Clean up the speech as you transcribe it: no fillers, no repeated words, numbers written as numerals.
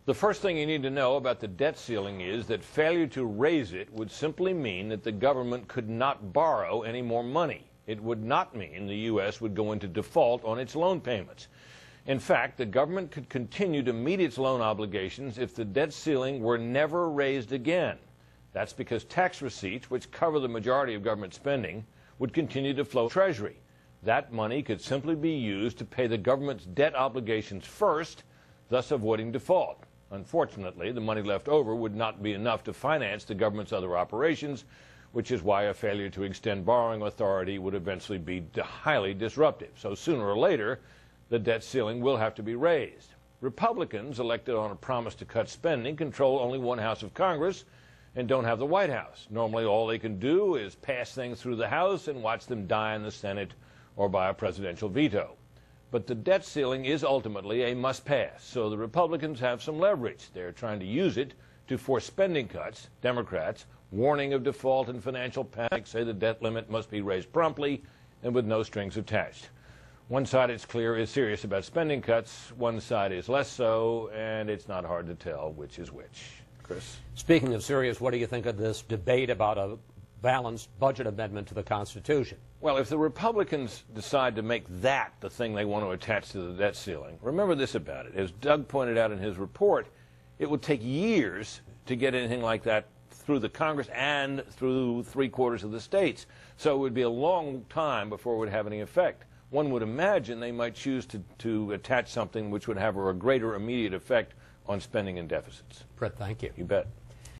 The first thing you need to know about the debt ceiling is that failure to raise it would simply mean that the government could not borrow any more money. It would not mean the U.S. would go into default on its loan payments. In fact, the government could continue to meet its loan obligations if the debt ceiling were never raised again. That's because tax receipts, which cover the majority of government spending, would continue to flow to the Treasury. That money could simply be used to pay the government's debt obligations first, thus avoiding default. Unfortunately, the money left over would not be enough to finance the government's other operations, which is why a failure to extend borrowing authority would eventually be highly disruptive. So sooner or later, the debt ceiling will have to be raised. Republicans, elected on a promise to cut spending, control only one house of Congress and don't have the White House. Normally, all they can do is pass things through the House and watch them die in the Senate or by a presidential veto. But the debt ceiling is ultimately a must-pass, so the Republicans have some leverage. They're trying to use it to force spending cuts. Democrats, warning of default and financial panic, say the debt limit must be raised promptly and with no strings attached. One side, it's clear, is serious about spending cuts. One side is less so, and it's not hard to tell which is which. Chris? Speaking of serious, what do you think of this debate about a balanced budget amendment to the Constitution? Well, if the Republicans decide to make that the thing they want to attach to the debt ceiling, remember this about it. As Doug pointed out in his report, it would take years to get anything like that through the Congress and through 3/4 of the states. So it would be a long time before it would have any effect. One would imagine they might choose to attach something which would have a greater immediate effect on spending and deficits. Brit, thank you. You bet.